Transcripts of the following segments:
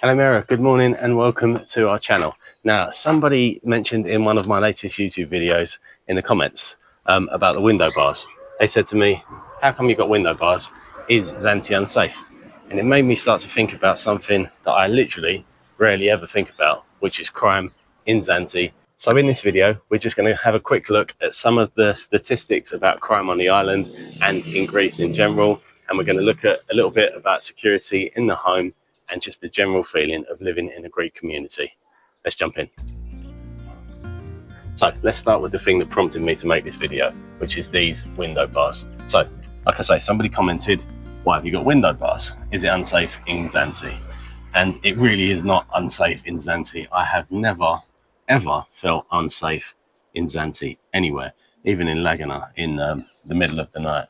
Hello Mira, good morning and welcome to our channel. Now, somebody mentioned in one of my latest YouTube videos in the comments about the window bars. They said to me, how come you've got window bars? Is Zante unsafe? And it made me start to think about something that I literally rarely ever think about, which is crime in Zante. So in this video, we're just going to have a quick look at some of the statistics about crime on the island and in Greece in general. And we're going to look at a little bit about security in the home and just the general feeling of living in a Greek community. Let's jump in. So let's start with the thing that prompted me to make this video, which is these window bars. So, like I say, somebody commented, why have you got window bars? Is it unsafe in Zante? And it really is not unsafe in Zante. I have never, ever felt unsafe in Zante anywhere, even in Laganas in the middle of the night.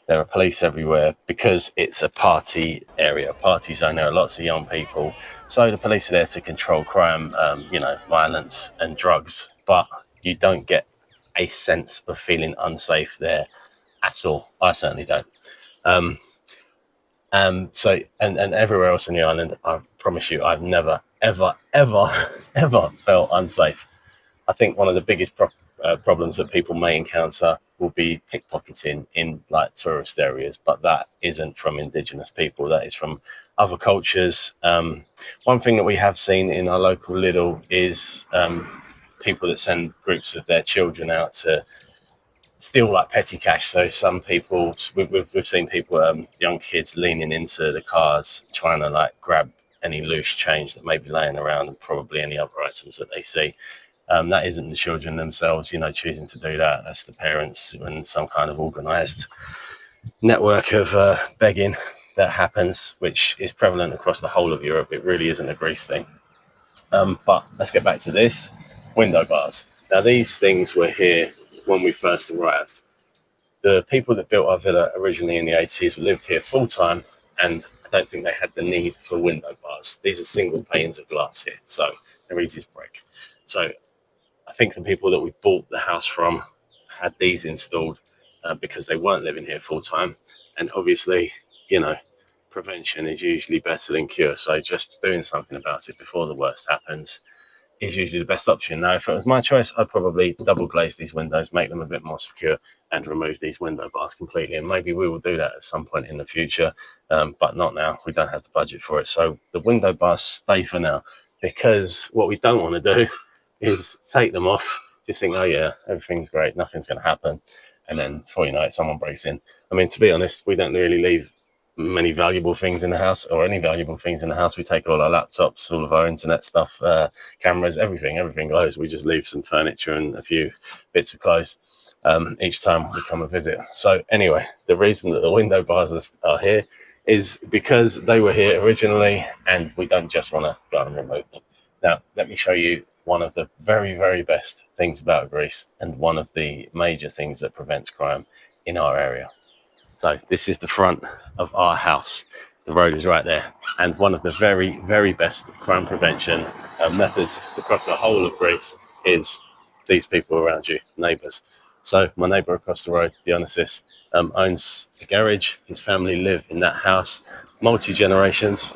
There are police everywhere because it's a party area, party zone. There are lots of young people. So the police are there to control crime, violence and drugs. But you don't get a sense of feeling unsafe there at all. I certainly don't. So everywhere else on the island, I promise you, I've never, ever, ever, ever felt unsafe. I think one of the biggest problems that people may encounter will be pickpocketing in like tourist areas, but that isn't from indigenous people, that is from other cultures. One thing that we have seen in our local Lidl is people that send groups of their children out to steal like petty cash. So some people, we've seen people, young kids leaning into the cars trying to like grab any loose change that may be laying around and probably any other items that they see. That isn't the children themselves, choosing to do that. That's the parents and some kind of organised network of begging that happens, which is prevalent across the whole of Europe. It really isn't a Greece thing. But let's get back to this. Window bars. Now, these things were here when we first arrived. The people that built our villa originally in the 80s lived here full time, and I don't think they had the need for window bars. These are single panes of glass here, so they're easy to break. So I think the people that we bought the house from had these installed because they weren't living here full time. And obviously, prevention is usually better than cure. So just doing something about it before the worst happens is usually the best option. Now, if it was my choice, I'd probably double glaze these windows, make them a bit more secure, and remove these window bars completely. And maybe we will do that at some point in the future, but not now. We don't have the budget for it. So the window bars stay for now, because what we don't want to do is take them off, just think, oh yeah, everything's great, nothing's going to happen. And then before you know it, someone breaks in. I mean, to be honest, we don't really leave many valuable things in the house, or any valuable things in the house. We take all our laptops, all of our internet stuff, cameras, everything goes. We just leave some furniture and a few bits of clothes each time we come and visit. So anyway, the reason that the window bars are here is because they were here originally, and we don't just want to go and remove them. Now, let me show you one of the very, very best things about Greece, and one of the major things that prevents crime in our area. So this is the front of our house. The road is right there. And one of the very, very best crime prevention methods across the whole of Greece is these people around you, neighbours. So my neighbour across the road, Dionysus, owns a garage. His family live in that house. Multi-generations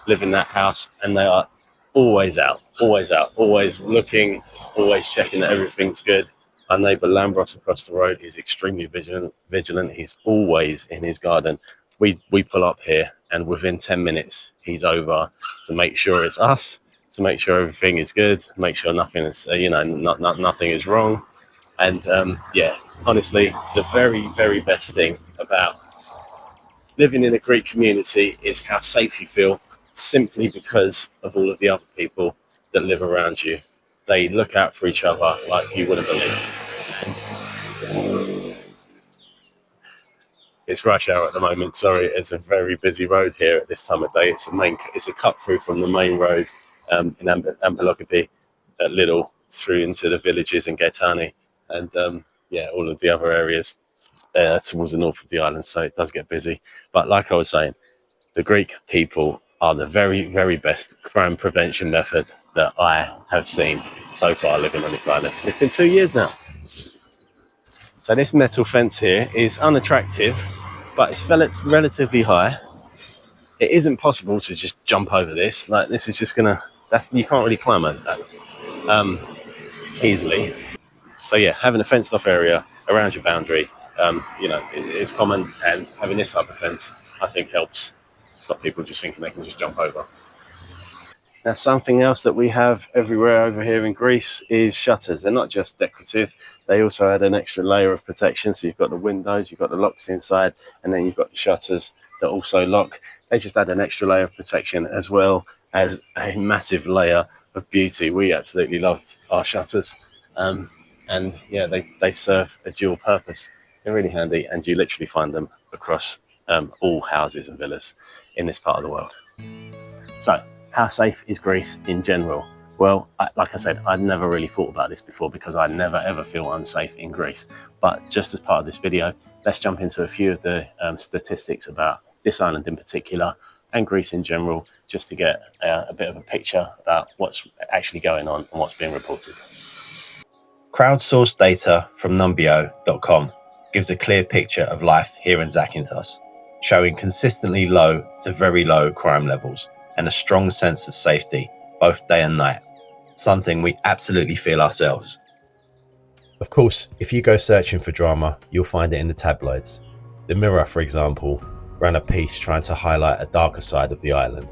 live in that house, and they are always out, always looking, always checking that everything's good. Our neighbour Lambros across the road is extremely vigilant. He's always in his garden. We pull up here, and within 10 minutes, he's over to make sure it's us, to make sure everything is good, make sure nothing is, nothing is wrong. And honestly, the very, very best thing about living in a Greek community is how safe you feel, simply because of all of the other people that live around you. They look out for each other like you wouldn't believe. It's rush hour at the moment. Sorry, it's a very busy road here at this time of day. It's a cut through from the main road in ANNKE at Lidl through into the villages in Gaetani, and all of the other areas towards the north of the island. So it does get busy. But like I was saying, the Greek people are the very, very best crime prevention method that I have seen so far living on this island. It's been 2 years now. So this metal fence here is unattractive, but it's relatively high. it isn't possible to just jump over this. Like, this is just gonna, you can't really climb over that easily. So yeah, having a fenced off area around your boundary, is common, and having this type of fence, I think, helps stop people just thinking they can just jump over. Now, something else that we have everywhere over here in Greece is shutters. They're not just decorative, they also add an extra layer of protection. So you've got the windows, you've got the locks inside, and then you've got the shutters that also lock. They just add an extra layer of protection as well as a massive layer of beauty. We absolutely love our shutters. And yeah, they serve a dual purpose. They're really handy, and you literally find them across all houses and villas in this part of the world. So, how safe is Greece in general? Well, like I said, I'd never really thought about this before because I never ever feel unsafe in Greece. But just as part of this video, let's jump into a few of the statistics about this island in particular and Greece in general, just to get a bit of a picture about what's actually going on and what's being reported. Crowdsourced data from Numbeo.com gives a clear picture of life here in Zakynthos, showing consistently low to very low crime levels and a strong sense of safety, both day and night, something we absolutely feel ourselves. Of course, if you go searching for drama, you'll find it in the tabloids. The Mirror, for example, ran a piece trying to highlight a darker side of the island.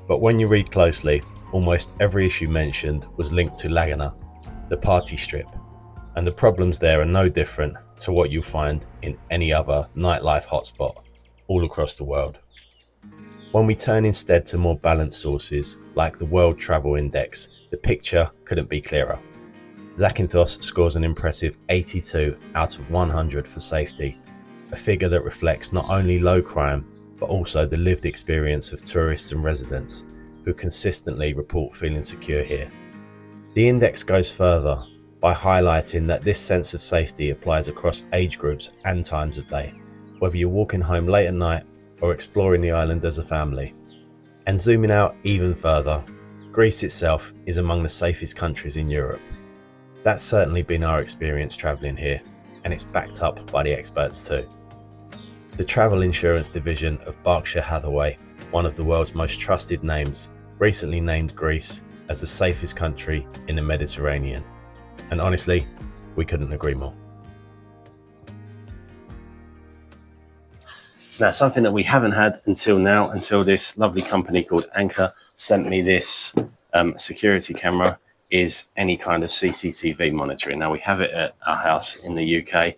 But when you read closely, almost every issue mentioned was linked to Laganas, the party strip, and the problems there are no different to what you'll find in any other nightlife hotspot all across the world. When we turn instead to more balanced sources like the World Travel Index, the picture couldn't be clearer. Zakynthos scores an impressive 82 out of 100 for safety, a figure that reflects not only low crime but also the lived experience of tourists and residents who consistently report feeling secure here. The index goes further by highlighting that this sense of safety applies across age groups and times of day, whether you're walking home late at night or exploring the island as a family. And zooming out even further, Greece itself is among the safest countries in Europe. That's certainly been our experience travelling here, and it's backed up by the experts too. The travel insurance division of Berkshire Hathaway, one of the world's most trusted names, recently named Greece as the safest country in the Mediterranean. And honestly, we couldn't agree more. Now, something that we haven't had until this lovely company called ANNKE sent me this security camera, is any kind of CCTV monitoring. Now, we have it at our house in the UK.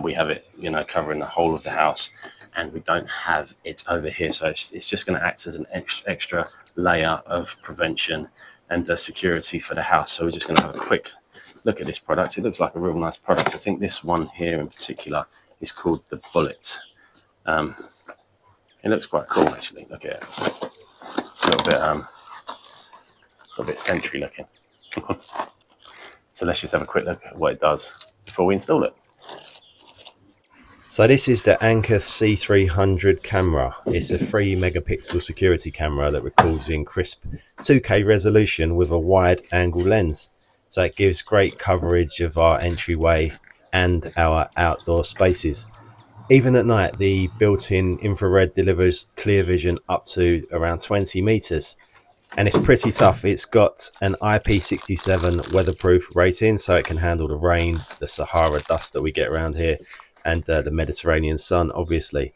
We have it, covering the whole of the house, and we don't have it over here. So it's just going to act as an extra layer of prevention and the security for the house. So we're just going to have a quick look at this product. It looks like a real nice product. I think this one here in particular is called the Bullet. It looks quite cool, actually. Look at it. It's a little bit century looking. So let's just have a quick look at what it does before we install it. So this is the ANNKE C300 camera. It's a 3 megapixel security camera that records in crisp 2K resolution with a wide angle lens. So it gives great coverage of our entryway and our outdoor spaces. Even at night, the built-in infrared delivers clear vision up to around 20 meters. And it's pretty tough. It's got an IP67 weatherproof rating, so it can handle the rain, the Sahara dust that we get around here, and the Mediterranean sun, obviously.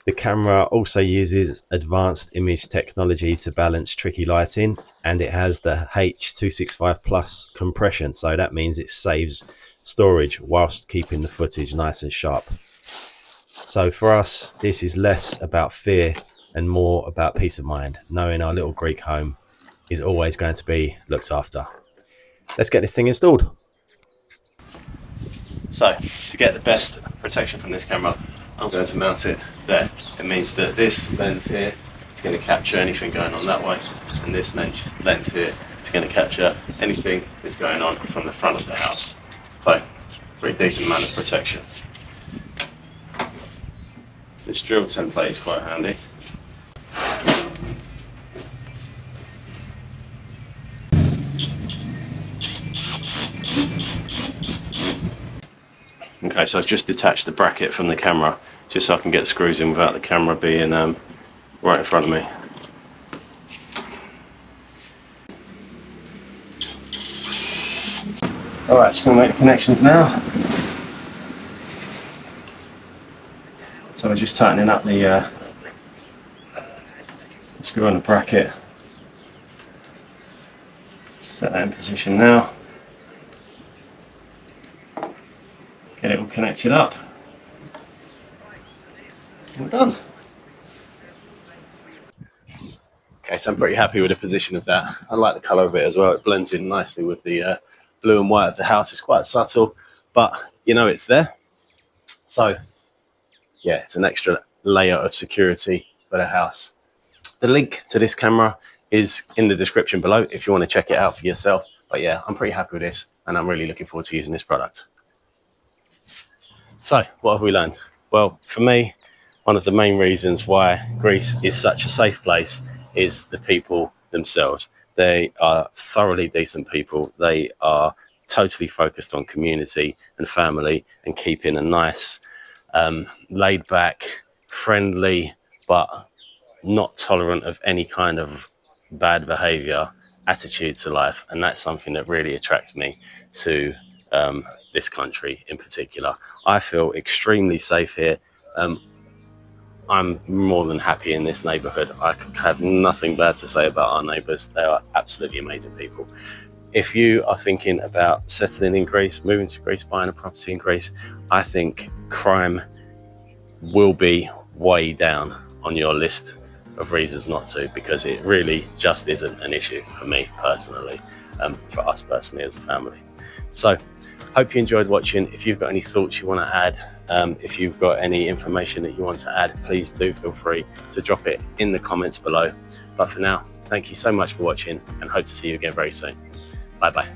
The camera also uses advanced image technology to balance tricky lighting, and it has the H.265 Plus compression, so that means it saves storage whilst keeping the footage nice and sharp. So for us, this is less about fear and more about peace of mind, knowing our little Greek home is always going to be looked after. Let's get this thing installed. So, to get the best protection from this camera, I'm going to mount it there. It means that this lens here is going to capture anything going on that way, and this lens here is going to capture anything that's going on from the front of the house. So, pretty decent amount of protection. This drill template is quite handy. Okay, so I've just detached the bracket from the camera just so I can get the screws in without the camera being right in front of me. All right, just gonna make the connections now. So we're just tightening up the screw on the bracket. Set that in position now. Get it all connected up. And we're done. Okay, so I'm pretty happy with the position of that. I like the colour of it as well. It blends in nicely with the blue and white of the house. It's quite subtle, but you know it's there. So yeah, it's an extra layer of security for the house. The link to this camera is in the description below if you want to check it out for yourself. But yeah, I'm pretty happy with this and I'm really looking forward to using this product. So what have we learned? Well, for me, one of the main reasons why Greece is such a safe place is the people themselves. They are thoroughly decent people. They are totally focused on community and family and keeping a nice, laid back, friendly, but not tolerant of any kind of bad behavior attitude to life. And that's something that really attracts me to this country in particular. I feel extremely safe here. I'm more than happy in this neighborhood. I have nothing bad to say about our neighbors. They are absolutely amazing people. If you are thinking about settling in Greece, moving to Greece, buying a property in Greece, I think crime will be way down on your list of reasons not to, because it really just isn't an issue for me personally, for us personally as a family. So hope you enjoyed watching. If you've got any thoughts you want to add, if you've got any information that you want to add, please do feel free to drop it in the comments below. But for now, thank you so much for watching and hope to see you again very soon. Bye bye.